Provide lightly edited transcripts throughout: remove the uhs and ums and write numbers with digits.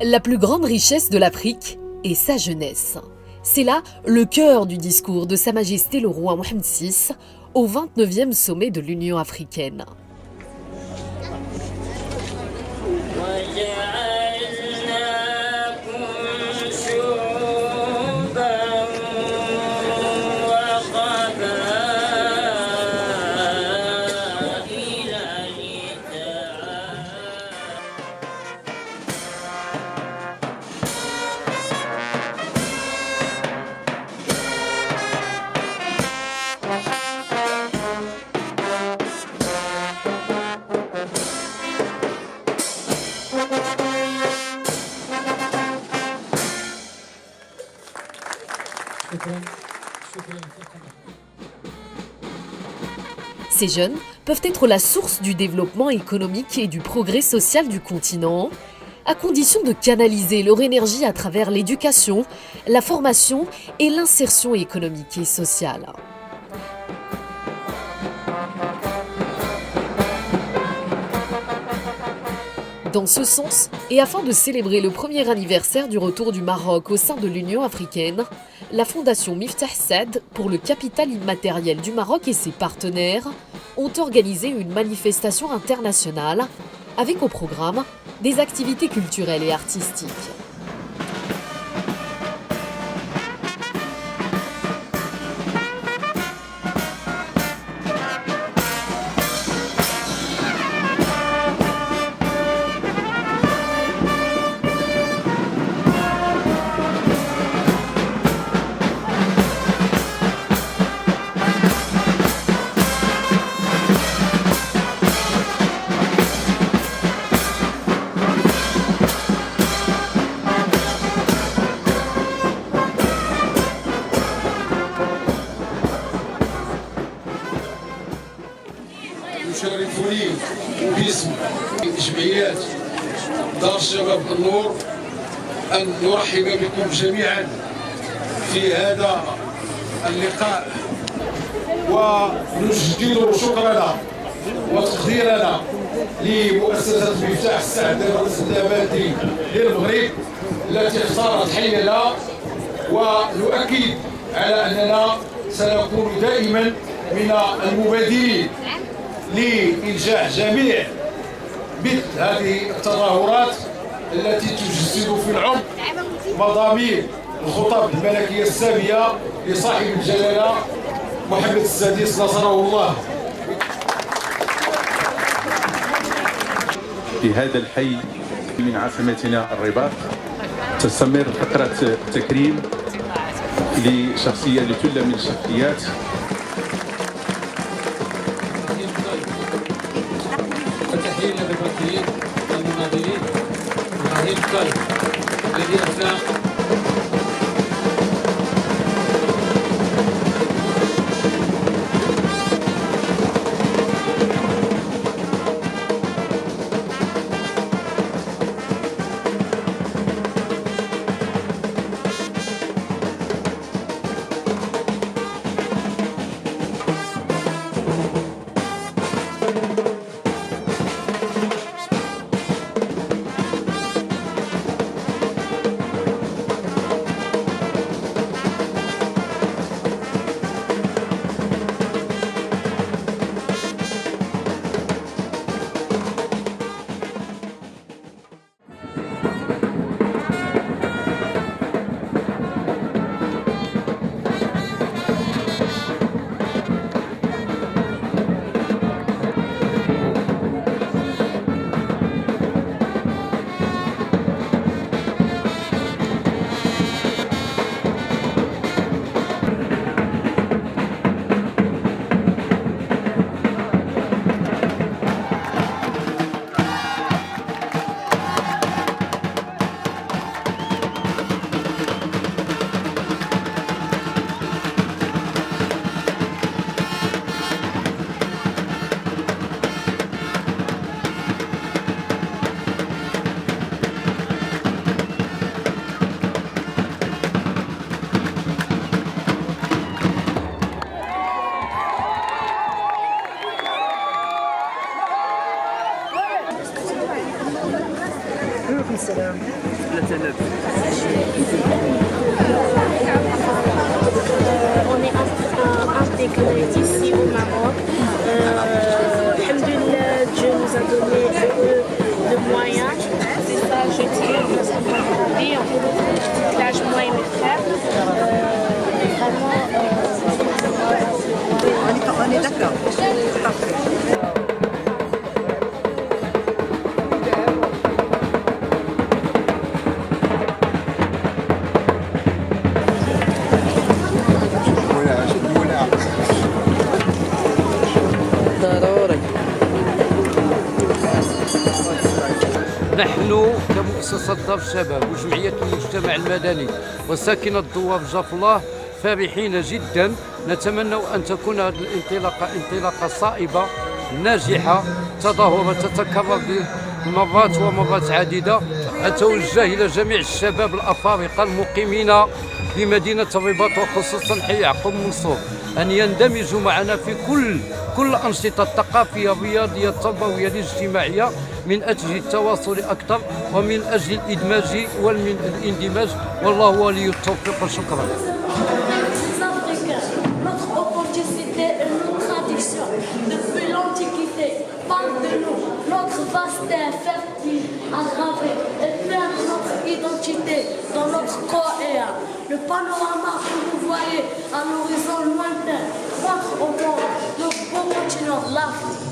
La plus grande richesse de l'Afrique est sa jeunesse. C'est là le cœur du discours de Sa Majesté le roi Mohamed VI au 29e sommet de l'Union africaine. Ces jeunes peuvent être la source du développement économique et du progrès social du continent, à condition de canaliser leur énergie à travers l'éducation, la formation et l'insertion économique et sociale. Dans ce sens, et afin de célébrer le premier anniversaire du retour du Maroc au sein de l'Union africaine, la Fondation Miftah Saad pour le capital immatériel du Maroc et ses partenaires ont organisé une manifestation internationale avec au programme des activités culturelles et artistiques. يشرفني باسم جمعيات دار الشباب النور أن نرحب بكم جميعا في هذا اللقاء ونجدد شكرنا وتقديرنا لمؤسسة مفتاح السعد السلاماتي للمغرب التي اختارت حينا، ونؤكد على أننا سنكون دائما من المبادرين لإنجاح جميع مثل هذه التظاهرات التي تجسد في العمق مضامين الخطب الملكية السامية لصاحب الجلالة محمد السادس نصره الله. في هذا الحي من عاصمتنا الرباط تستمر فقرة تكريم لشخصية لثلة من الشخصيات التحية للممثلين والمناضلين إبراهيم كاي الذي أتى On est intégrés ici au Maroc. Alhamdoulilah, Dieu nous a donné un peu de moyens. C'est ça, je dis, nous sommes grandi, on fait l'âge moi et mes frères. Vraiment, on est d'accord. Parfait. نحن كمؤسسة دار الشباب وجمعية المجتمع المدني وساكنة الدوار جاف الله فرحين جدا. نتمنى أن تكون هذه الانطلاقة انطلاقة صائبة ناجحة تظاهر تتكرر مرات ومرات عديدة. أتوجه إلى جميع الشباب الأفارقة المقيمين بمدينة الرباط وخصوصا حي يعقوب منصور أن يندمجوا معنا في كل الأنشطة الثقافية الرياضية التربوية الاجتماعية من أجل التواصل أكثر ومن أجل الإدماج والاندماج والله ولي التوفيق وشكرا. Notre authenticité et notre tradition depuis l'Antiquité parlent de nous, notre vasté fertile à graver et perdre notre identité dans notre corps et âme. Le panorama que vous voyez à l'horizon lointain montre au monde le beau continent, l'Afrique.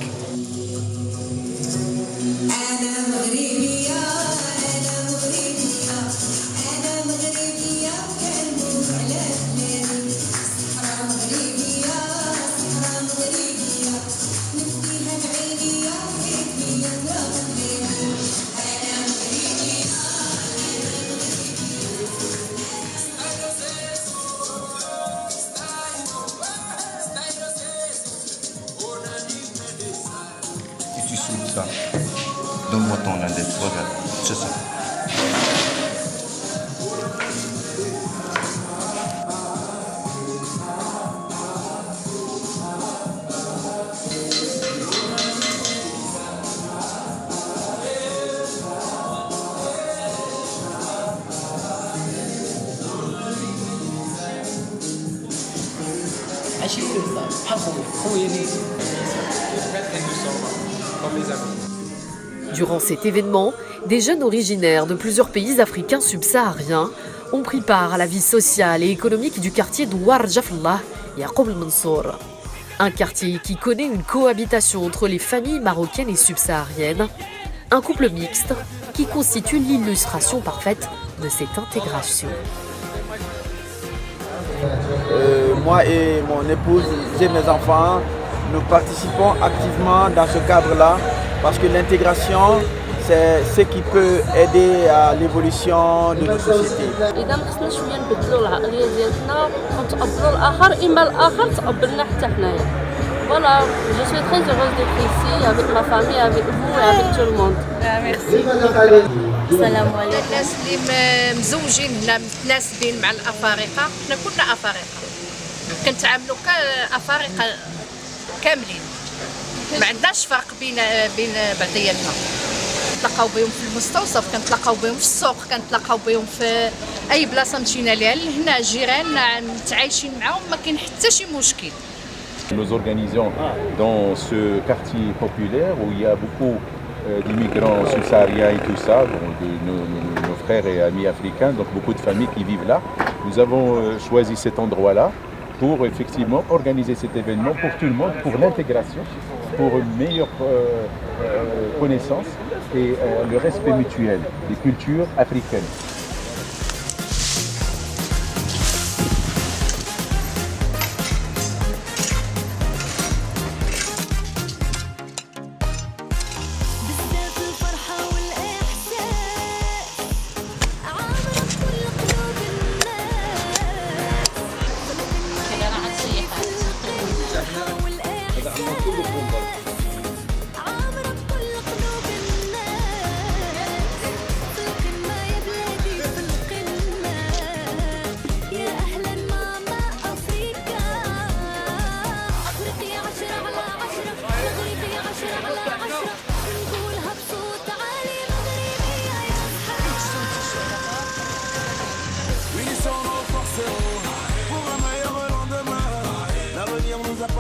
Tu souhaite ça. Donne-moi ton index, regarde, c'est ça. Durant cet événement, des jeunes originaires de plusieurs pays africains subsahariens ont pris part à la vie sociale et économique du quartier d'Ouar Jafallah, Yaqoub el-Mansour. Un quartier qui connaît une cohabitation entre les familles marocaines et subsahariennes, un couple mixte qui constitue l'illustration parfaite de cette intégration. Moi et mon épouse, j'ai mes enfants, nous participons activement dans ce cadre-là parce que l'intégration, c'est ce qui peut aider à l'évolution de nos sociétés. إذا خصنا شوية نبدلوا العقلية ديالنا ونتقبلوا الآخر إما الآخر تقبلنا حتى حنايا. Voilà, je suis très heureuse d'être ici avec ma famille, avec vous et avec tout le monde. Merci. السلام عليكم. الناس اللي مزوجين هنا متناسبين مع الأفارقة، حنا كلنا أفارقة. كنتعاملوا كأفارقة كاملين. ما عندناش فرق بين بعضياتنا. كنتلاقاو بهم في المستوصف، كنتلاقاو بهم في السوق، كنتلاقاو بهم في أي بلاصة مشينا ليها، هنا جيران متعايشين معاهم ما كاين حتى شي مشكل. Nous organisons dans ce quartier populaire où il y a beaucoup d'immigrants subsahariens et tout ça, donc nos frères et amis africains, donc beaucoup de familles qui vivent là. Nous avons choisi cet endroit-là pour effectivement organiser cet événement pour tout le monde, pour l'intégration, pour une meilleure connaissance et le respect mutuel des cultures africaines.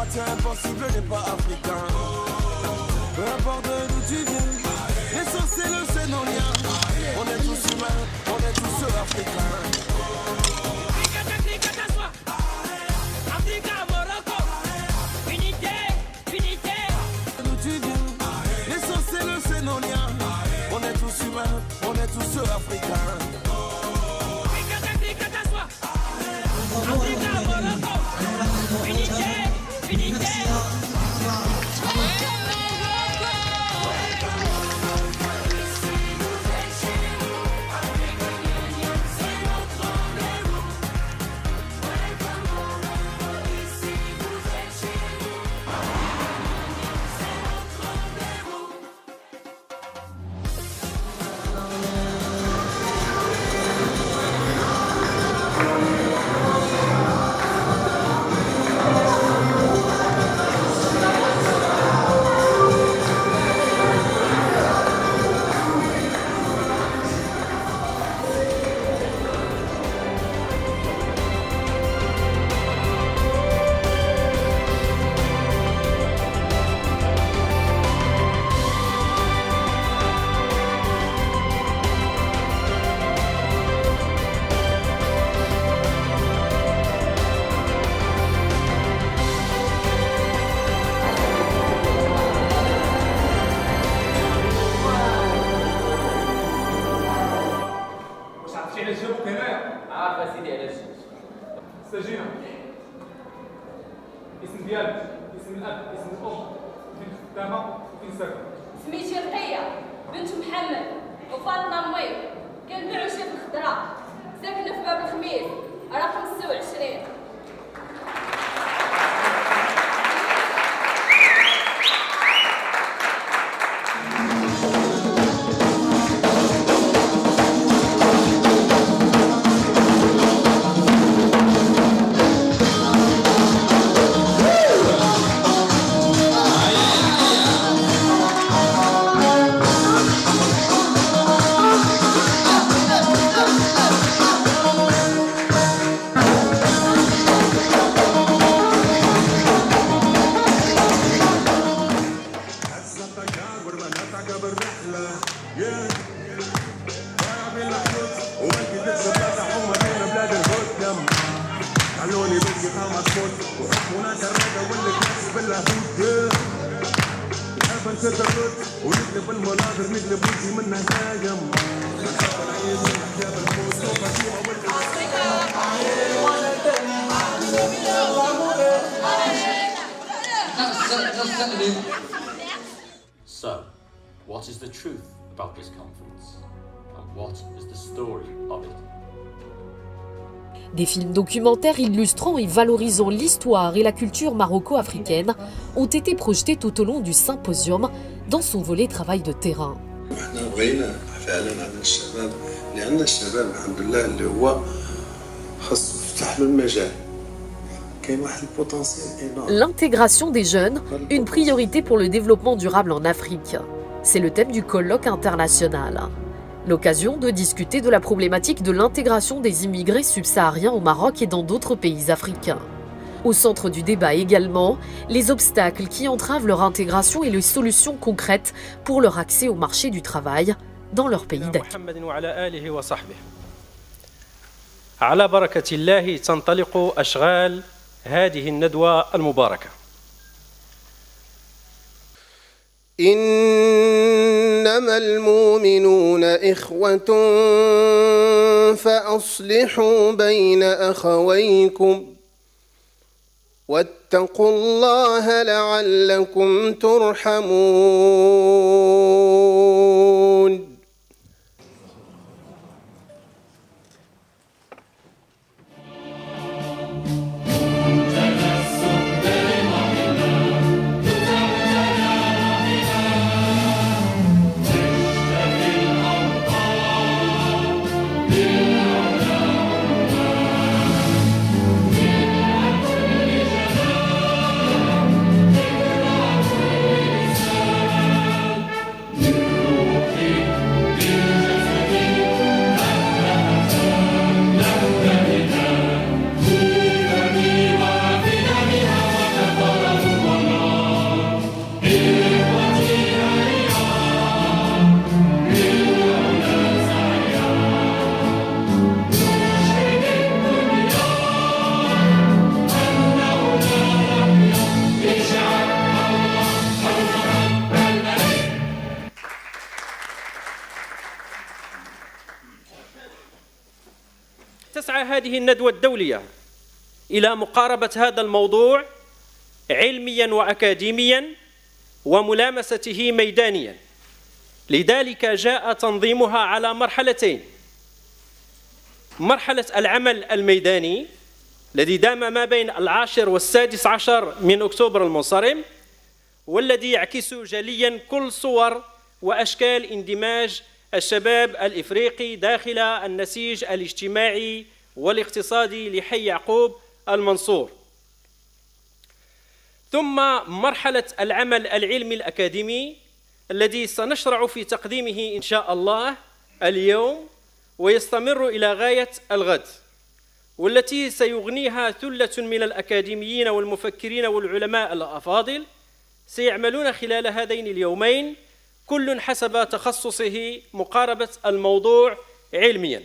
moitié impossible n'est pas africain. Peu importe d'où tu viens, l'essentiel c'est nos liens. On est tous humains, on est tous africains. D'où tu viens, l'essentiel c'est nos liens. On est tous humains, on est tous africains. سجينة اسم ديالك اسم الاب اسم الام فين خدامه وفين ساكنه سميتي رقية بنت محمد وفاطمة مي كنبيعو شي في الخضرا ساكنة في باب الخميس رقم 26. So, what is the truth about this conference? And what is the story of it? Des films documentaires illustrant et valorisant l'histoire et la culture maroco-africaine ont été projetés tout au long du symposium dans son volet travail de terrain. L'intégration des jeunes, une priorité pour le développement durable en Afrique. C'est le thème du colloque international. L'occasion de discuter de la problématique de l'intégration des immigrés subsahariens au Maroc et dans d'autres pays africains. Au centre du débat également, les obstacles qui entravent leur intégration et les solutions concrètes pour leur accès au marché du travail dans leur pays d'accueil. على بركة الله تنطلق أشغال هذه الندوة المباركة. إنما المؤمنون إخوة فأصلحوا بين أخويكم واتقوا الله لعلكم ترحمون. هذه الندوة الدولية إلى مقاربة هذا الموضوع علميا وأكاديميا وملامسته ميدانيا. لذلك جاء تنظيمها على مرحلتين: مرحلة العمل الميداني الذي دام ما بين 10 و16 من أكتوبر المنصرم، والذي يعكس جليا كل صور وأشكال اندماج الشباب الإفريقي داخل النسيج الاجتماعي والاقتصادي لحي يعقوب المنصور. ثم مرحلة العمل العلمي الأكاديمي الذي سنشرع في تقديمه إن شاء الله اليوم ويستمر إلى غاية الغد، والتي سيغنيها ثلة من الأكاديميين والمفكرين والعلماء الأفاضل سيعملون خلال هذين اليومين كل حسب تخصصه مقاربة الموضوع علميا.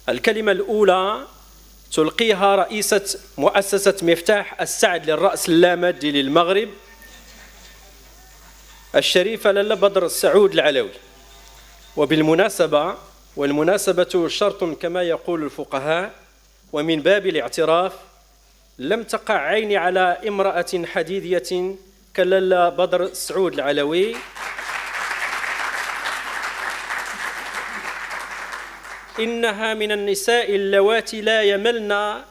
الكلمة الأولى تلقيها رئيسة مؤسسة مفتاح السعد للرأس اللامادي للمغرب الشريفة لاله بدر السعود العلوي. وبالمناسبة، والمناسبة شرط كما يقول الفقهاء، ومن باب الاعتراف لم تقع عيني على امرأة حديدية كلاله بدر السعود العلوي إنها من النساء اللواتي لا يملن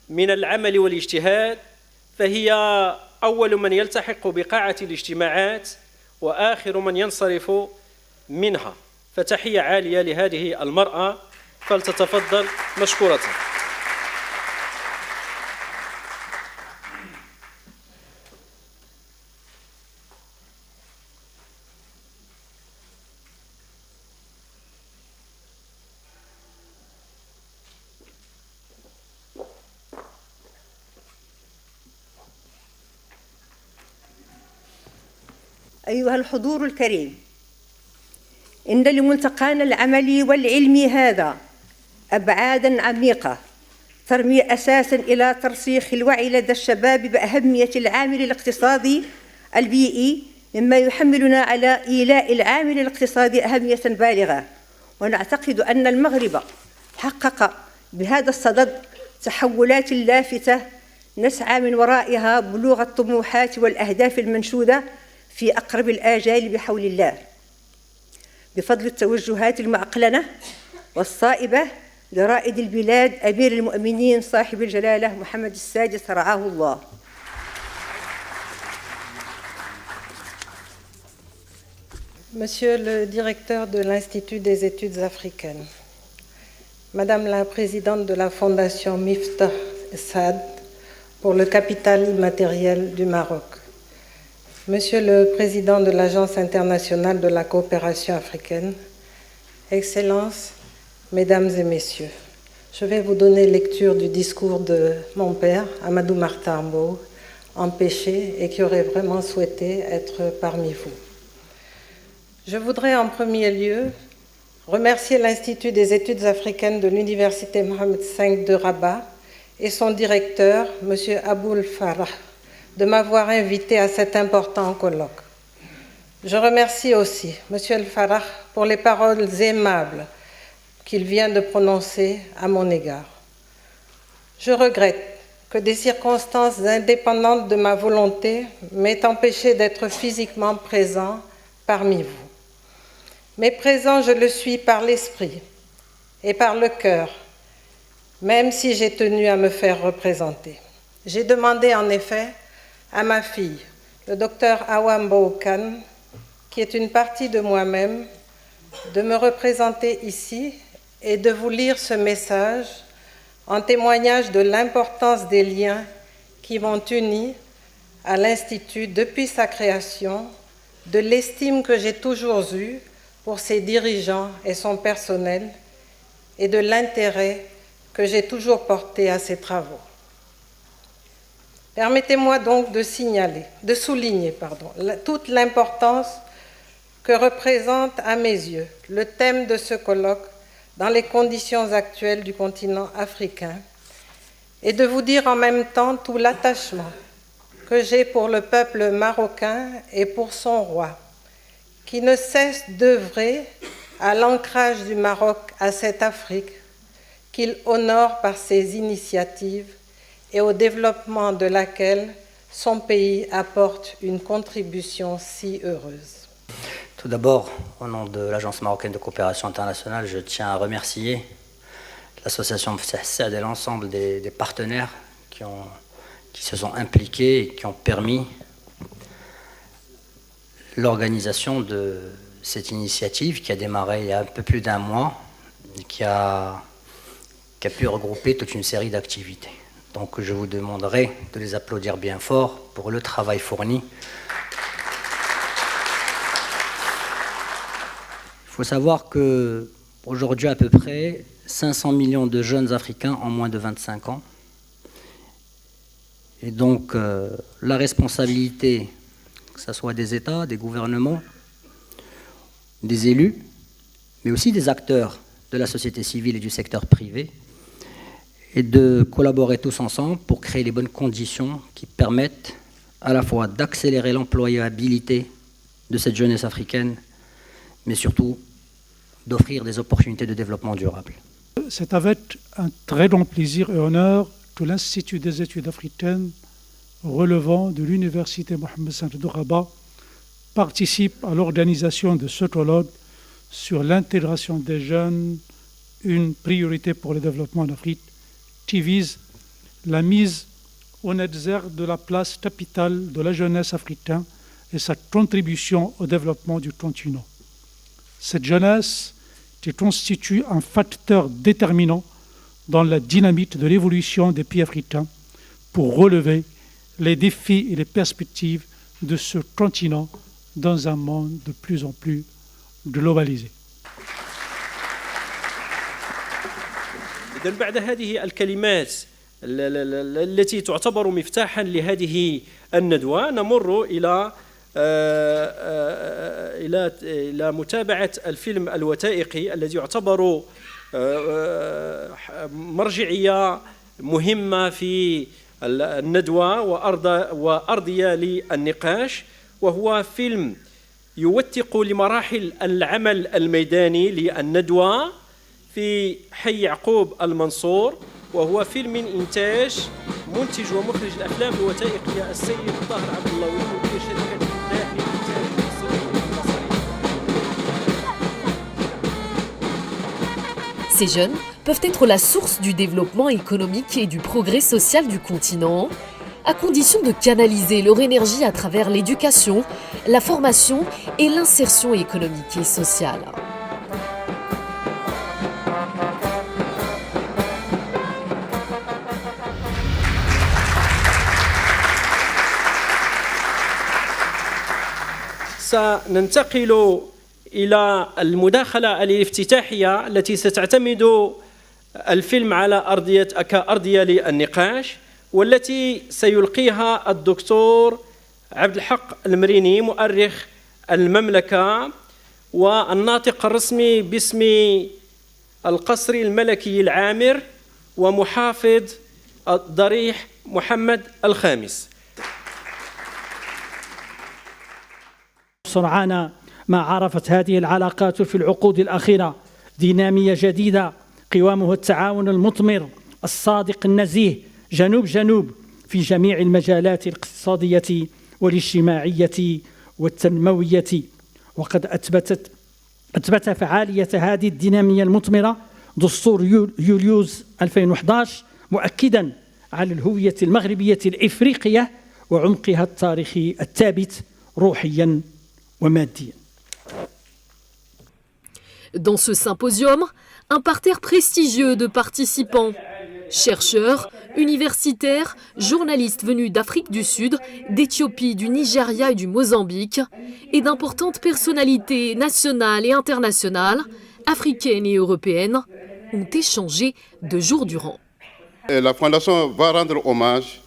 من العمل والاجتهاد، فهي أول من يلتحق بقاعة الاجتماعات وآخر من ينصرف منها. فتحية عالية لهذه المرأة، فلتتفضل مشكورة. أيها الحضور الكريم، إن لملتقانا العملي والعلمي هذا أبعاداً عميقة ترمي أساساً إلى ترسيخ الوعي لدى الشباب بأهمية العامل الاقتصادي البيئي، مما يحملنا على إيلاء العامل الاقتصادي أهمية بالغة. ونعتقد أن المغرب حقق بهذا الصدد تحولات لافتة نسعى من ورائها بلوغ الطموحات والأهداف المنشودة في أقرب الآجال بحول الله، بفضل التوجهات المعقلنة والصائبة لرائد البلاد أمير المؤمنين صاحب الجلالة محمد السادس رعاه الله. Monsieur le directeur de l'Institut des études africaines, Madame la présidente de la Fondation Miftah Saad pour le capital immatériel du Maroc, Monsieur le Président de l'Agence internationale de la coopération africaine, Excellences, Mesdames et Messieurs, je vais vous donner lecture du discours de mon père, Amadou Mahtar Mbow, empêché et qui aurait vraiment souhaité être parmi vous. Je voudrais en premier lieu remercier l'Institut des études africaines de l'Université Mohamed V de Rabat et son directeur, M. Aboul Farah, de m'avoir invité à cet important colloque. Je remercie aussi M. El Farah pour les paroles aimables qu'il vient de prononcer à mon égard. Je regrette que des circonstances indépendantes de ma volonté m'aient empêché d'être physiquement présent parmi vous. Mais présent, je le suis par l'esprit et par le cœur, même si j'ai tenu à me faire représenter. J'ai demandé en effet à ma fille, le docteur Awa Mbow Kane, qui est une partie de moi-même, de me représenter ici et de vous lire ce message en témoignage de l'importance des liens qui m'ont uni à l'Institut depuis sa création, de l'estime que j'ai toujours eue pour ses dirigeants et son personnel et de l'intérêt que j'ai toujours porté à ses travaux. Permettez-moi donc de souligner toute l'importance que représente à mes yeux le thème de ce colloque dans les conditions actuelles du continent africain et de vous dire en même temps tout l'attachement que j'ai pour le peuple marocain et pour son roi, qui ne cesse d'œuvrer à l'ancrage du Maroc à cette Afrique qu'il honore par ses initiatives et au développement de laquelle son pays apporte une contribution si heureuse. Tout d'abord, au nom de l'Agence marocaine de coopération internationale, je tiens à remercier l'association Miftah Saad et l'ensemble des partenaires qui se sont impliqués et qui ont permis l'organisation de cette initiative qui a démarré il y a un peu plus d'un mois et qui a pu regrouper toute une série d'activités. Donc je vous demanderai de les applaudir bien fort pour le travail fourni. Il faut savoir qu'aujourd'hui, à peu près 500 millions de jeunes Africains en moins de 25 ans. Et donc, la responsabilité, que ce soit des États, des gouvernements, des élus, mais aussi des acteurs de la société civile et du secteur privé, et de collaborer tous ensemble pour créer les bonnes conditions qui permettent à la fois d'accélérer l'employabilité de cette jeunesse africaine, mais surtout d'offrir des opportunités de développement durable. C'est avec un très grand plaisir et honneur que l'Institut des études africaines relevant de l'Université Mohammed V de Rabat participe à l'organisation de ce colloque sur l'intégration des jeunes, une priorité pour le développement en Afrique, qui vise la mise en exergue de la place capitale de la jeunesse africaine et sa contribution au développement du continent. Cette jeunesse qui constitue un facteur déterminant dans la dynamique de l'évolution des pays africains pour relever les défis et les perspectives de ce continent dans un monde de plus en plus globalisé. إذن بعد هذه الكلمات التي تعتبر مفتاحا لهذه الندوة نمر إلى متابعة الفيلم الوثائقي الذي يعتبر مرجعية مهمة في الندوة وأرضية للنقاش، وهو فيلم يوثق لمراحل العمل الميداني للندوة في حي يعقوب المنصور، وهو فيلم من إنتاج منتج ومخرج الأفلام الوثائقية السيد طاهر عبد اللوي مدير شركة إبداع للإنتاج المصري والبصري. Ces jeunes peuvent être la source du développement économique et du progrès social du continent, à condition de canaliser leur énergie à travers l'éducation, la formation et l'insertion économique et sociale. سننتقل إلى المداخلة الافتتاحية التي ستعتمد الفيلم على كأرضية للنقاش، والتي سيلقيها الدكتور عبد الحق المريني مؤرخ المملكة والناطق الرسمي باسم القصر الملكي العامر ومحافظ ضريح محمد الخامس. سرعان ما عرفت هذه العلاقات في العقود الأخيرة دينامية جديدة قوامه التعاون المثمر الصادق النزيه جنوب جنوب في جميع المجالات الاقتصادية والاجتماعية والتنموية. وقد أثبت فعالية هذه الدينامية المثمرة دستور يوليوز 2011 مؤكدا على الهوية المغربية الإفريقية وعمقها التاريخي الثابت روحيا وماديا. Dans ce symposium, un parterre prestigieux de participants, chercheurs, universitaires, journalistes venus d'Afrique du Sud, d'Éthiopie, du Nigeria et du Mozambique, et d'importantes personnalités nationales et internationales, africaines et européennes, ont échangé 2 jours durant. La Fondation va rendre hommage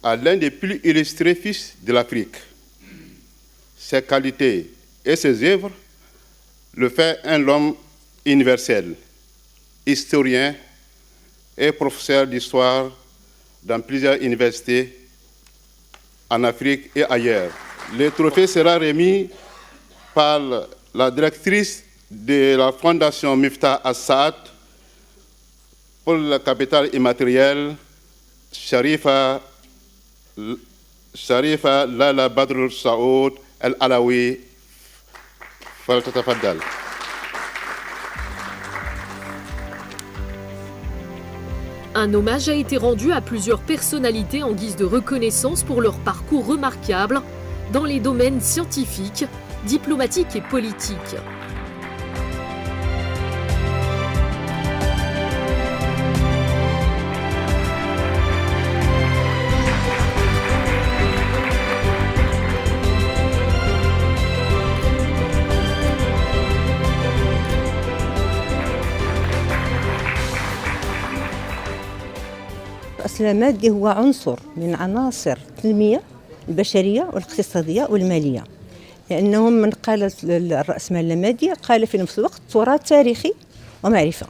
à l'un des plus illustrés fils de l'Afrique. Ses qualités et ses œuvres le fait un homme universel, historien et professeur d'histoire dans plusieurs universités en Afrique et ailleurs. Le trophée sera remis par la directrice de la Fondation Miftah Saad pour le capital immatériel, Sharifa Lala Badr Saoud Al-Alawi. فلتتفضل. Un hommage a été rendu à plusieurs personnalités en guise de reconnaissance pour leur parcours remarquable dans les domaines scientifiques, diplomatiques et politiques. الأصل المادي هو عنصر من عناصر التنمية البشرية والاقتصادية والمالية، لأنه من قال الرأسمال المادي قال في نفس الوقت تراث تاريخي ومعرفة،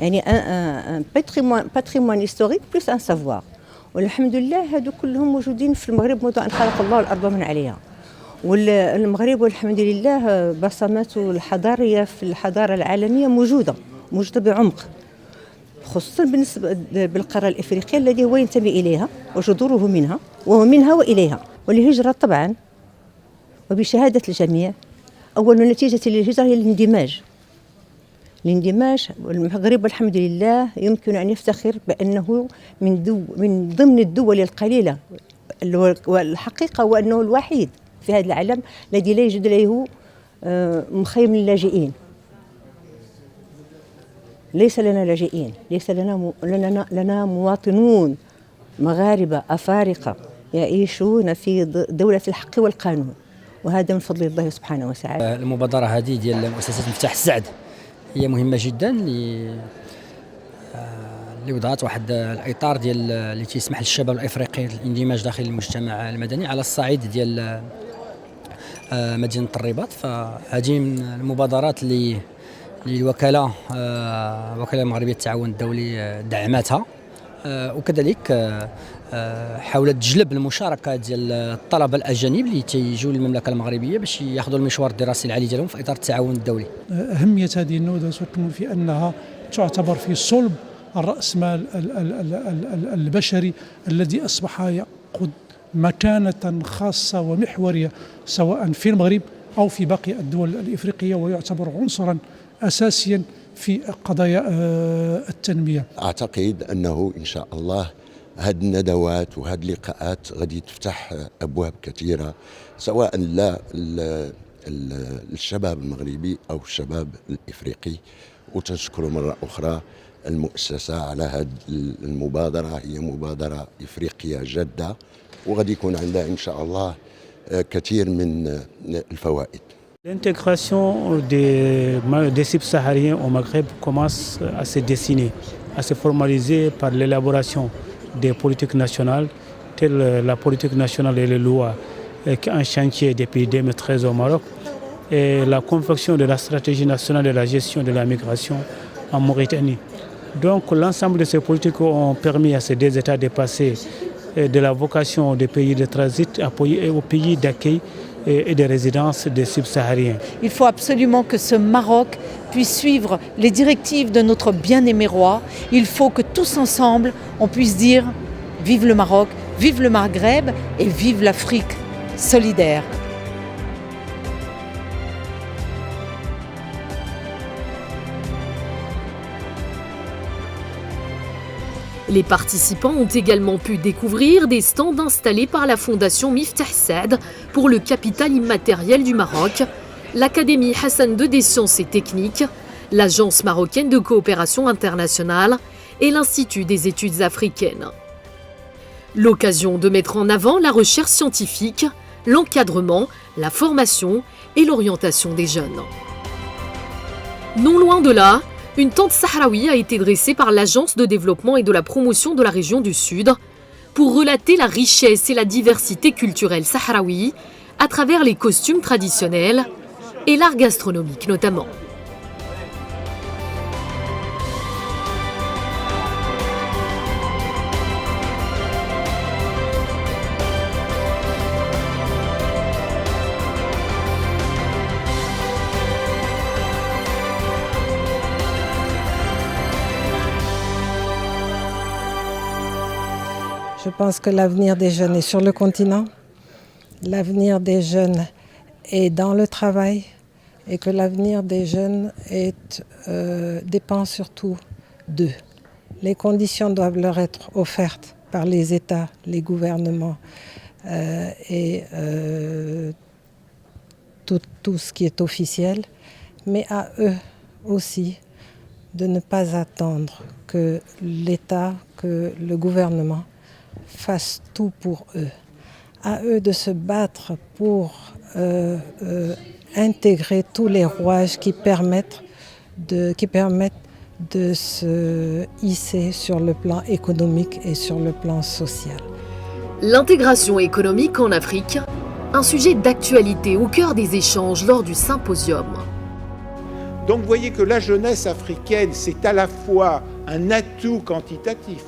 يعني باتريمون هيستوريك بلس ان سافوار. والحمد لله هادو كلهم موجودين في المغرب منذ أن خلق الله الأرض ومن عليها. والمغرب والحمد لله بصماته الحضارية في الحضارة العالمية موجودة بعمق، خصوصا بالنسبة بالقارة الإفريقية الذي هو ينتمي إليها وجذوره منها وهو منها وإليها. والهجرة طبعا وبشهادة الجميع أول نتيجة للهجرة هي الاندماج. والمغرب والحمد لله يمكن أن يفتخر بأنه من ضمن الدول القليلة، والحقيقة هو أنه الوحيد في هذا العالم الذي لا يوجد له مخيم للاجئين. ليس لنا لاجئين، ليس لنا مواطنون مغاربة أفارقة يعيشون في دولة الحق والقانون، وهذا من فضل الله سبحانه وتعالى. المبادرة هذه ديال مؤسسة مفتاح السعد هي مهمة جدا اللي وضعت واحد الإطار ديال اللي تيسمح للشباب الإفريقي الاندماج داخل المجتمع المدني على الصعيد ديال مدينة الرباط. فهذه من المبادرات اللي الوكالة المغربية للتعاون الدولي دعمتها، وكذلك حاولت تجلب المشاركة ديال الطلبة الأجانب اللي تيجوا للمملكة المغربية باش ياخذوا المشوار الدراسي العالي ديالهم في إطار التعاون الدولي. أهمية هذه النهضة تكمن في أنها تعتبر في صلب الرأسمال البشري الذي أصبح يأخذ مكانة خاصة ومحورية سواء في المغرب أو في باقي الدول الإفريقية، ويعتبر عنصرا أساسيا في قضايا التنمية. أعتقد أنه إن شاء الله هذه الندوات وهذه اللقاءات غادي تفتح أبواب كثيرة سواء للشباب المغربي أو الشباب الإفريقي. وتشكر مرة أخرى المؤسسة على هذه المبادرة، هي مبادرة إفريقية جادة وغادي يكون عندها إن شاء الله كثير من الفوائد. L'intégration des subsahariens au Maghreb commence à se dessiner, à se formaliser par l'élaboration des politiques nationales, telles la politique nationale et les lois, qui est un chantier depuis 2013 au Maroc, et la confection de la stratégie nationale de la gestion de la migration en Mauritanie. Donc l'ensemble de ces politiques ont permis à ces deux États de passer de la vocation des pays de transit aux pays d'accueil et de résidence des subsahariens. Il faut absolument que ce Maroc puisse suivre les directives de notre bien-aimé roi. Il faut que tous ensemble, on puisse dire vive le Maroc, vive le Maghreb et vive l'Afrique solidaire. Les participants ont également pu découvrir des stands installés par la fondation Miftah Saad pour le capital immatériel du Maroc, l'Académie Hassan II des sciences et techniques, l'Agence marocaine de coopération internationale et l'Institut des études africaines. L'occasion de mettre en avant la recherche scientifique, l'encadrement, la formation et l'orientation des jeunes. Non loin de là, une tente sahraoui a été dressée par l'Agence de développement et de la promotion de la région du Sud pour relater la richesse et la diversité culturelle sahraoui à travers les costumes traditionnels et l'art gastronomique notamment. Je pense que l'avenir des jeunes est sur le continent, l'avenir des jeunes est dans le travail et que l'avenir des jeunes dépend surtout d'eux. Les conditions doivent leur être offertes par les États, les gouvernements et tout ce qui est officiel, mais à eux aussi de ne pas attendre que l'État, que le gouvernement fassent tout pour eux. À eux de se battre pour intégrer tous les rouages qui permettent de se hisser sur le plan économique et sur le plan social. L'intégration économique en Afrique, un sujet d'actualité au cœur des échanges lors du symposium. Donc vous voyez que la jeunesse africaine, c'est à la fois un atout quantitatif,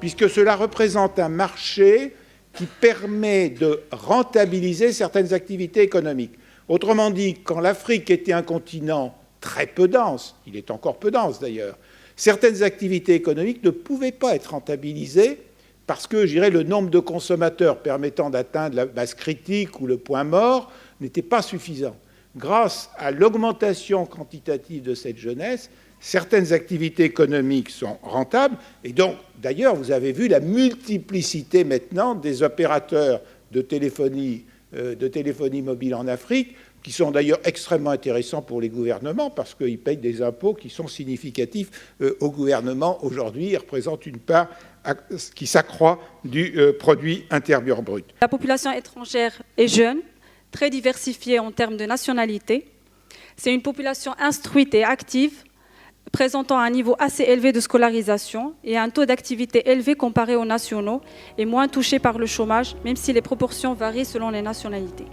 puisque cela représente un marché qui permet de rentabiliser certaines activités économiques. Autrement dit, quand l'Afrique était un continent très peu dense, il est encore peu dense d'ailleurs, certaines activités économiques ne pouvaient pas être rentabilisées parce que, je dirais, le nombre de consommateurs permettant d'atteindre la masse critique ou le point mort n'était pas suffisant. Grâce à l'augmentation quantitative de cette jeunesse, certaines activités économiques sont rentables. Et donc, d'ailleurs, vous avez vu la multiplicité maintenant des opérateurs de téléphonie mobile en Afrique, qui sont d'ailleurs extrêmement intéressants pour les gouvernements parce qu'ils payent des impôts qui sont significatifs au gouvernement aujourd'hui et représentent une part qui s'accroît du produit intérieur brut. La population étrangère est jeune, très diversifiée en termes de nationalité. C'est une population instruite et active, présentant un niveau assez élevé de scolarisation et un taux d'activité élevé comparé aux nationaux et moins touché par le chômage, même si les proportions varient selon les nationalités.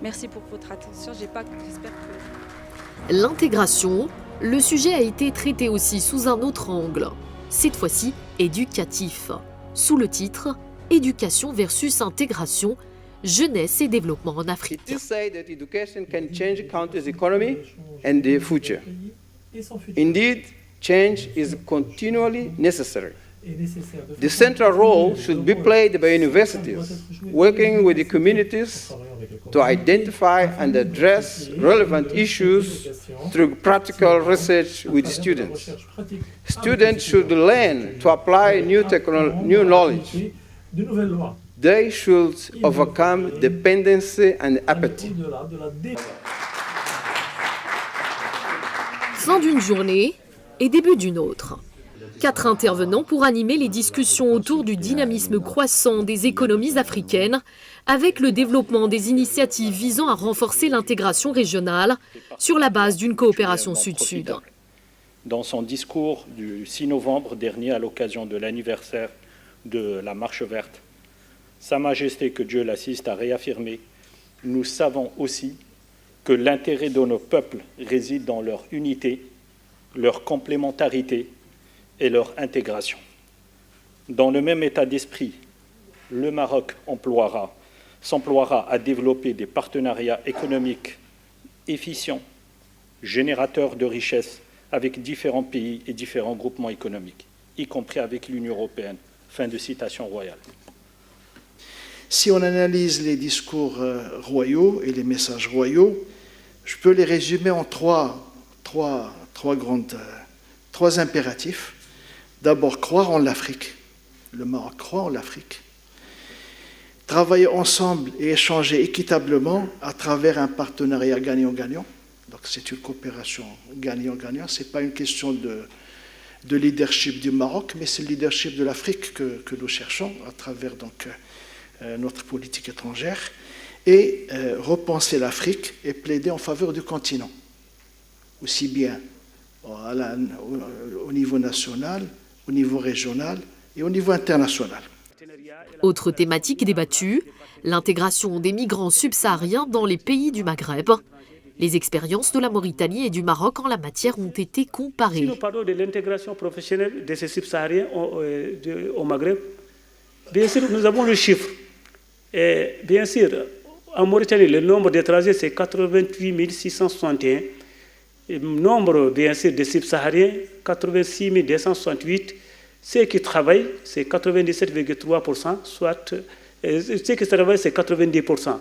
Merci pour votre attention. J'espère que... L'intégration, le sujet a été traité aussi sous un autre angle, cette fois-ci éducatif, sous le titre « Éducation versus intégration, jeunesse et développement en Afrique ». It is said that education can change a country's economy and their future. Indeed, change is continually necessary. The central role should be played by universities, working with the communities to identify and address relevant issues through practical research with students. Students should learn to apply new knowledge. They should overcome dependency and apathy. Fin d'une journée et début d'une autre. 4 intervenants pour animer les discussions autour du dynamisme croissant des économies africaines avec le développement des initiatives visant à renforcer l'intégration régionale sur la base d'une coopération sud-sud. Dans son discours du 6 novembre dernier à l'occasion de l'anniversaire de la Marche verte, Sa Majesté, que Dieu l'assiste, a réaffirmé « Nous savons aussi que l'intérêt de nos peuples réside dans leur unité, leur complémentarité et leur intégration. Dans le même état d'esprit, le Maroc s'emploiera à développer des partenariats économiques efficients, générateurs de richesses avec différents pays et différents groupements économiques, y compris avec l'Union européenne. » Fin de citation royale. Si on analyse les discours royaux et les messages royaux, je peux les résumer en trois impératifs. D'abord, croire en l'Afrique. Le Maroc croit en l'Afrique. Travailler ensemble et échanger équitablement à travers un partenariat gagnant-gagnant. Donc c'est une coopération gagnant-gagnant. Ce n'est pas une question de leadership du Maroc, mais c'est le leadership de l'Afrique que nous cherchons à travers donc, notre politique étrangère. Et repenser l'Afrique et plaider en faveur du continent, aussi bien au niveau national, au niveau régional et au niveau international. Autre thématique débattue, l'intégration des migrants subsahariens dans les pays du Maghreb. Les expériences de la Mauritanie et du Maroc en la matière ont été comparées. Si nous parlons de l'intégration professionnelle de ces subsahariens au Maghreb, bien sûr, nous avons le chiffre. Et bien sûr, en Mauritanie, le nombre d'étrangers, c'est 88 661. Et le nombre, bien sûr, de subsahariens, 86 268. Ceux qui travaillent, c'est 97,3%, soit ceux qui travaillent, c'est 90%.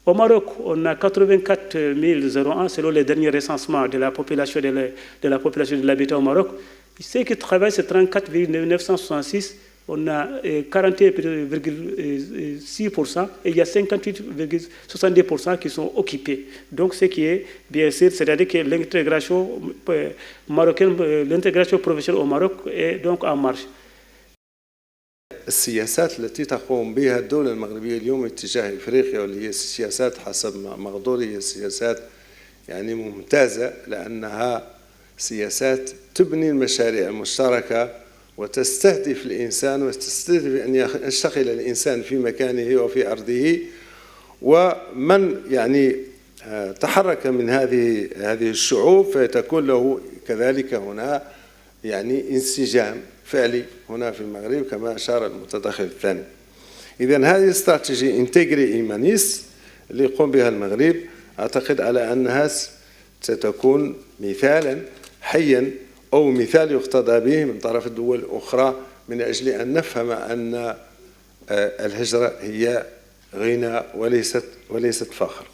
Au Maroc, on a 84 001 selon les derniers recensements de la population de l'habitat au Maroc. Ceux qui travaillent, c'est 34 966. On a 41,6% et il y a 58,70% qui sont occupés. Donc, ce qui est bien sûr, c'est-à-dire que l'intégration marocaine, l'intégration professionnelle au Maroc est donc en marche. السياسات التي تقوم بها الدولة المغربية اليوم اتجاه إفريقيا واللي هي سياسات حسب مقدوري هي سياسات يعني ممتازة لأنها سياسات تبني المشاريع المشتركة وتستهدف الإنسان وتستهدف أن يشتغل الإنسان في مكانه وفي أرضه ومن يعني تحرك من هذه الشعوب فتكون له كذلك هنا يعني انسجام فعلي هنا في المغرب كما أشار المتدخل الثاني. إذن هذه استراتيجية انتجري إيمانيس اللي يقوم بها المغرب أعتقد على أنها ستكون مثالا حيا أو مثال يقتضى به من طرف الدول الأخرى من أجل أن نفهم أن الهجرة هي غنى وليست فخر.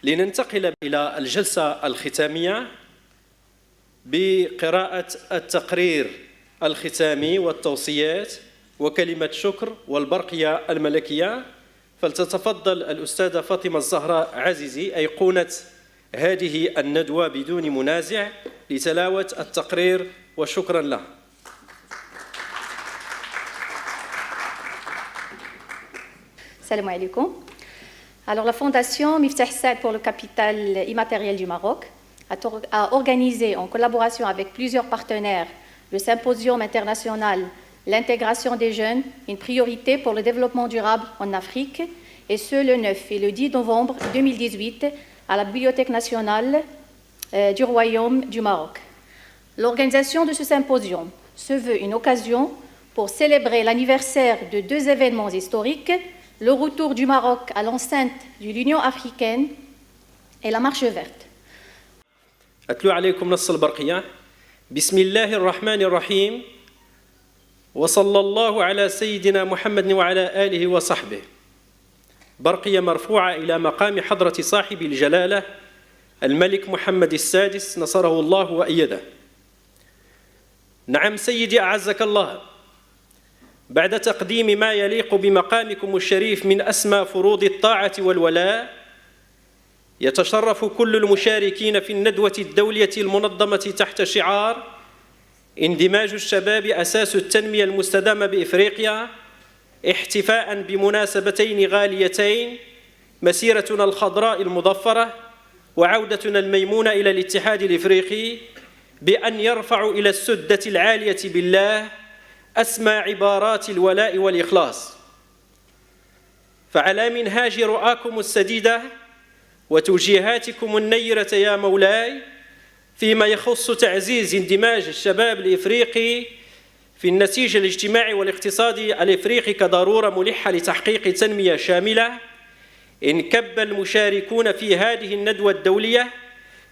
لننتقل إلى الجلسة الختامية بقراءة التقرير الختامي والتوصيات وكلمة شكر والبرقية الملكية. فلتتفضل الأستاذة فاطمة الزهراء عزيزي أيقونة هذه الندوة بدون منازع لتلاوة التقرير وشكرا له. Salam alaikum. Alors la Fondation Miftah Saad pour le capital immatériel du Maroc a organisé en collaboration avec plusieurs partenaires le symposium international L'intégration des jeunes, une priorité pour le développement durable en Afrique, et ce le 9 et le 10 novembre 2018 à la Bibliothèque nationale du Royaume du Maroc. L'organisation de ce symposium se veut une occasion pour célébrer l'anniversaire de deux événements historiques, le retour du Maroc à l'enceinte de l'Union africaine et la marche verte. أتلو عليكم نص البرقية. بسم الله الرحمن الرحيم وصلى الله على سيدنا محمد وعلى آله وصحبه. برقية مرفوعة إلى مقام حضرة صاحب الجلالة الملك محمد السادس نصره الله وأيده. نعم سيدي أعزك الله، بعد تقديم ما يليق بمقامكم الشريف من أسمى فروض الطاعة والولاء، يتشرف كل المشاركين في الندوة الدولية المنظمة تحت شعار اندماج الشباب أساس التنمية المستدامة بإفريقيا احتفاء بمناسبتين غاليتين، مسيرتنا الخضراء المظفرة وعودتنا الميمونة إلى الاتحاد الإفريقي، بأن يرفع إلى السدة العالية بالله أسمى عبارات الولاء والإخلاص. فعلى منهاج رؤاكم السديدة وتوجيهاتكم النيرة يا مولاي فيما يخص تعزيز اندماج الشباب الإفريقي في النسيج الاجتماعي والاقتصادي الإفريقي كضرورة ملحة لتحقيق تنمية شاملة، انكب المشاركون في هذه الندوة الدولية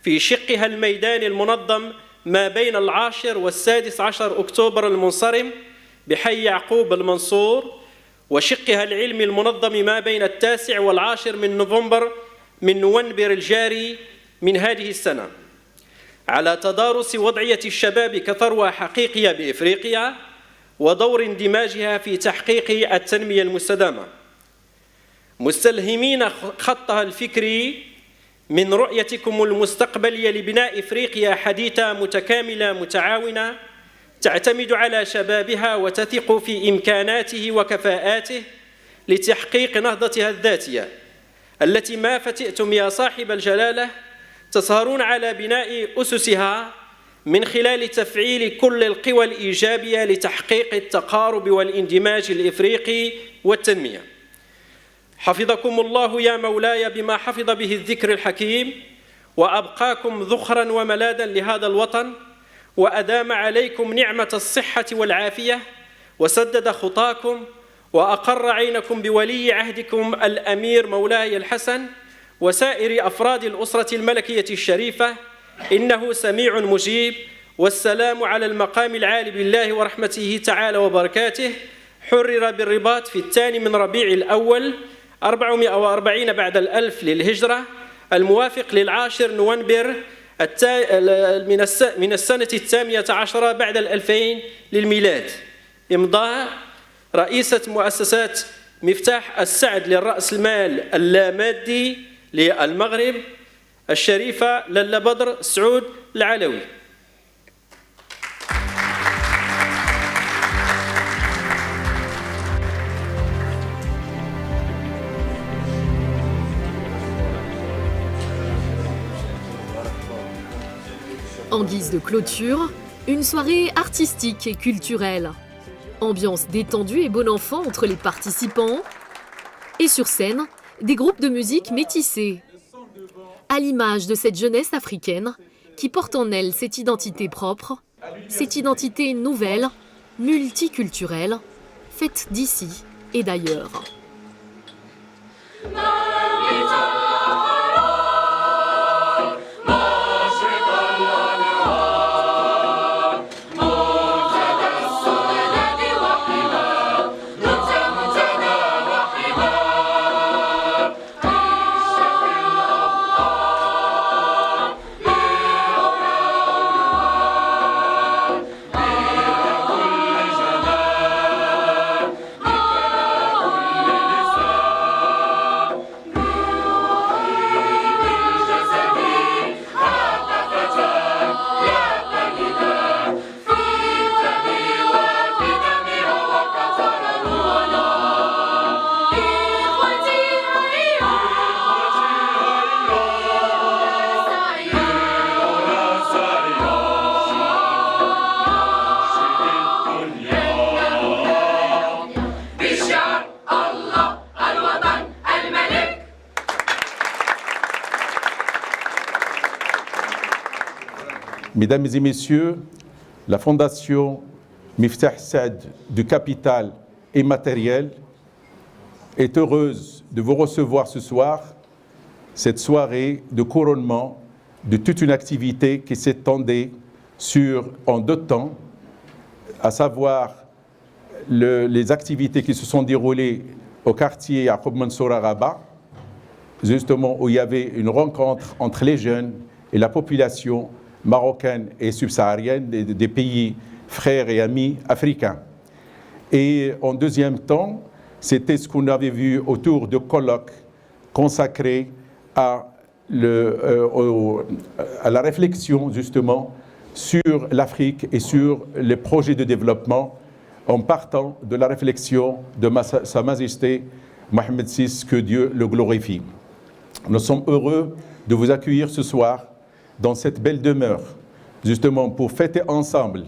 في شقها الميداني المنظم ما بين 10 و16 أكتوبر المنصرم بحي يعقوب المنصور، وشقها العلمي المنظم ما بين 9 و10 من نوفمبر الجاري من هذه السنة، على تدارس وضعية الشباب كثروة حقيقية بإفريقيا ودور اندماجها في تحقيق التنمية المستدامة، مستلهمين خطها الفكري من رؤيتكم المستقبلية لبناء إفريقيا حديثة متكاملة متعاونة تعتمد على شبابها وتثق في إمكاناته وكفاءاته لتحقيق نهضتها الذاتية التي ما فتئتم يا صاحب الجلالة تسهرون على بناء أسسها من خلال تفعيل كل القوى الإيجابية لتحقيق التقارب والاندماج الإفريقي والتنمية. حفظكم الله يا مولاي بما حفظ به الذكر الحكيم، وأبقاكم ذخرا وملاذا لهذا الوطن، وأدام عليكم نعمة الصحة والعافية، وسدد خطاكم، وأقر عينكم بولي عهدكم الأمير مولاي الحسن وسائر أفراد الأسرة الملكية الشريفة، إنه سميع مجيب والسلام على المقام العالي بالله ورحمته تعالى وبركاته، حرر بالرباط في 2 من ربيع الأول 440 بعد الألف للهجرة، الموافق ل10 نوفمبر من السنة 18 بعد 2000 للميلاد. إمضاء رئيسة مؤسسات مفتاح السعد للرأس المال اللامادي للمغرب، الشريفة لاله بدر سعود العلوي. En guise de clôture, une soirée artistique et culturelle. Ambiance détendue et bon enfant entre les participants. Et sur scène, des groupes de musique métissés. À l'image de cette jeunesse africaine qui porte en elle cette identité propre, cette identité nouvelle, multiculturelle, faite d'ici et d'ailleurs. Mesdames et messieurs, la Fondation Miftah Saad du capital immatériel est heureuse de vous recevoir ce soir, cette soirée de couronnement de toute une activité qui s'étendait en 2 temps, à savoir les activités qui se sont déroulées au quartier Yaqoub Mansour à Rabat, justement où il y avait une rencontre entre les jeunes et la population marocaine et subsaharienne des pays frères et amis africains. Et en 2e temps, c'était ce qu'on avait vu autour de colloques consacrés à la réflexion justement sur l'Afrique et sur les projets de développement en partant de la réflexion de Sa Majesté Mohamed VI, que Dieu le glorifie. Nous sommes heureux de vous accueillir ce soir dans cette belle demeure, justement pour fêter ensemble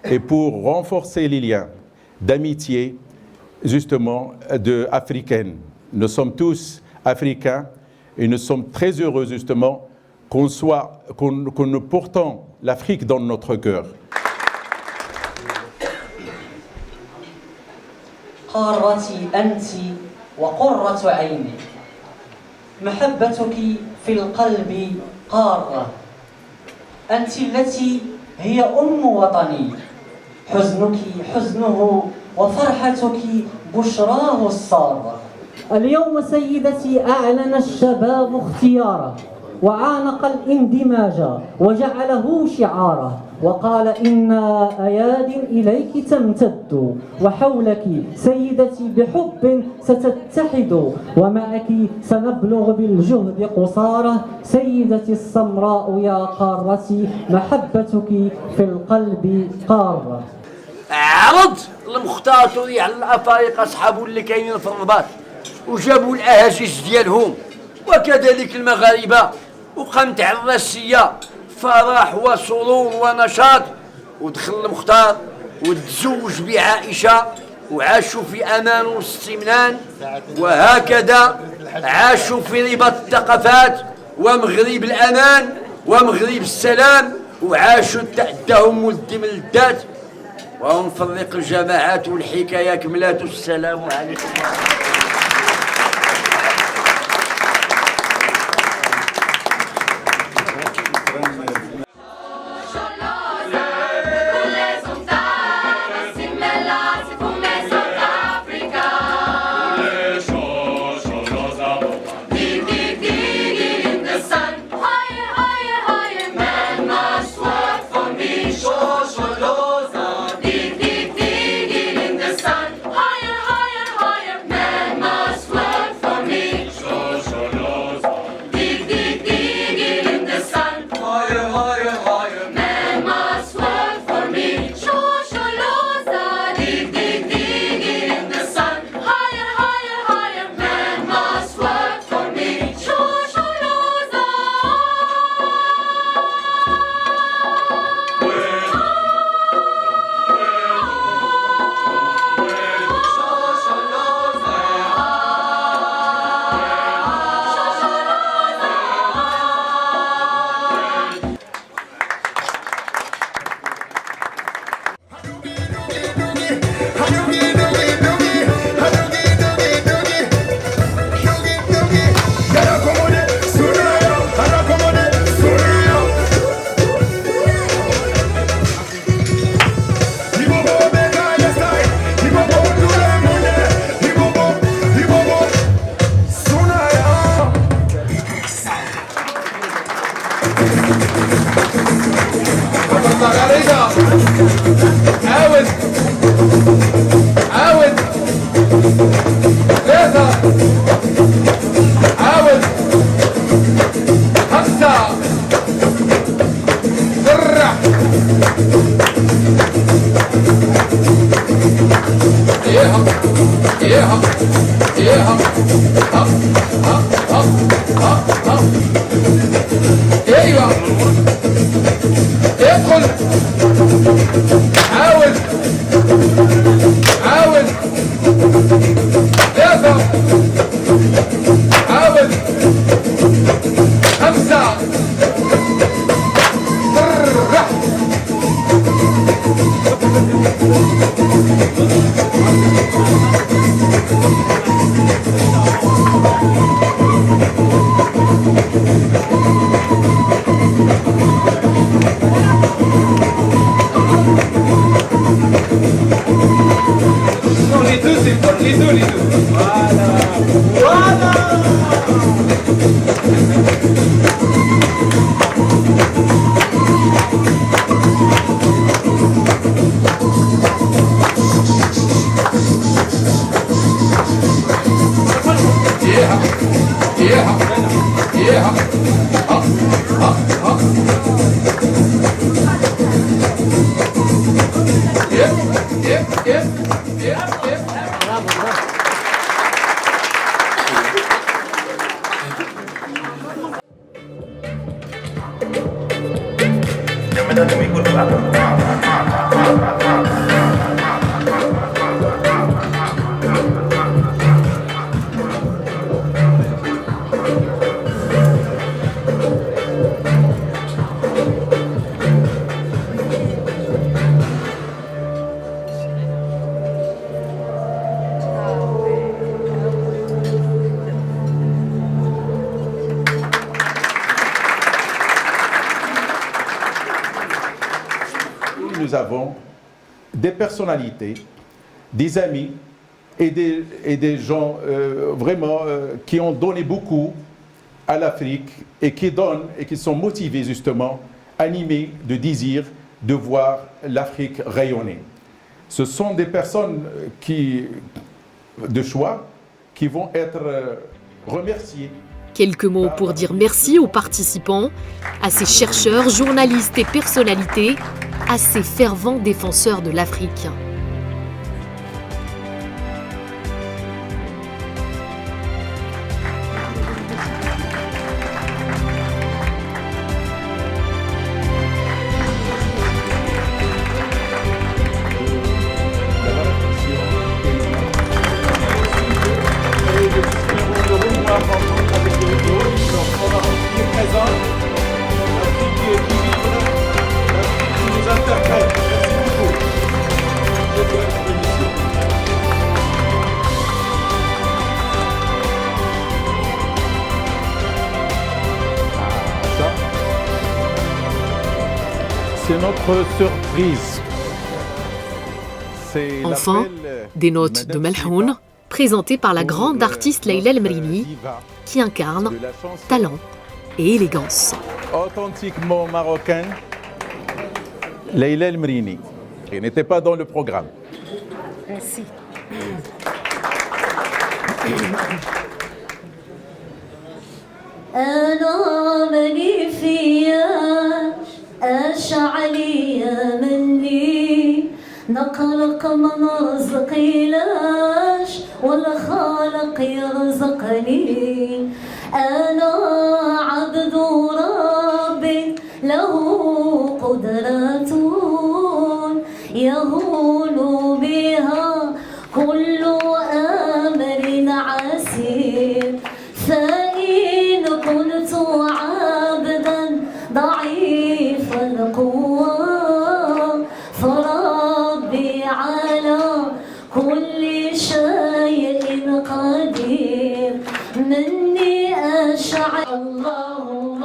et pour renforcer les liens d'amitié, justement, africaine. Nous sommes tous africains et nous sommes très heureux, justement, que nous portons l'Afrique dans notre cœur. قارتي أنت وقرة عيني محبتك في القلب قارة أنت التي هي أم وطني حزنك حزنه وفرحتك بشراه السارة اليوم سيدتي أعلن الشباب اختياره وعانق الاندماج وجعله شعاره وقال إنا أياد إليك تمتد وحولك سيدتي بحب ستتحد ومعك سنبلغ بالجهد قصاره سيدتي السمراء يا قارتي محبتك في القلب قارة. عرض المختاطري على الأفارقة أصحابه اللي كاينين في الرباط وجابوا الأهاجيج ديالهم وكذلك المغاربة وقامت على الراسية فرح وسرور ونشاط ودخل المختار وتزوج بعائشة وعاشوا في أمان واستمنان وهكذا عاشوا في رباط الثقافات ومغرب الأمان ومغرب السلام وعاشوا تأدهم ولد من الدات وهم فرق الجماعات والحكاية كملات والسلام عليكم. لا Nous avons des personnalités, des amis et des gens vraiment qui ont donné beaucoup à l'Afrique et qui donnent et qui sont motivés justement, animés de désir de voir l'Afrique rayonner. Ce sont des personnes de choix qui vont être remerciées. Quelques mots pour dire merci aux participants, à ces chercheurs, journalistes et personnalités, à ces fervents défenseurs de l'Afrique. C'est notre surprise. Enfin, des notes de Malhoun, présentées par la grande artiste Leïla El-Mrini, qui incarne talent et élégance. Authentiquement marocaine, Leïla El-Mrini. Elle n'était pas dans le programme. Merci. أنا ماني فياش أشعلي يا مني نقلق من رزقي لاش والخالق يرزقني أنا عبد رب له قدرات يهون بها كل أمر عسير فإن كنت عبدا ضعيف القوة فربي على كل شيء قدير مني أشعر اللهم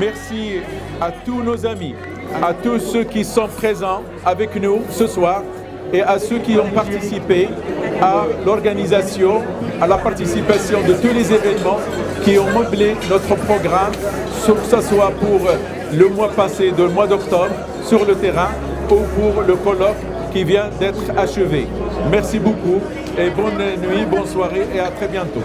Merci à tous nos amis, à tous ceux qui sont présents avec nous ce soir et à ceux qui ont participé à l'organisation, à la participation de tous les événements qui ont meublé notre programme, que ce soit pour le mois passé, le mois d'octobre, sur le terrain ou pour le colloque qui vient d'être achevé. Merci beaucoup et bonne nuit, bonne soirée et à très bientôt.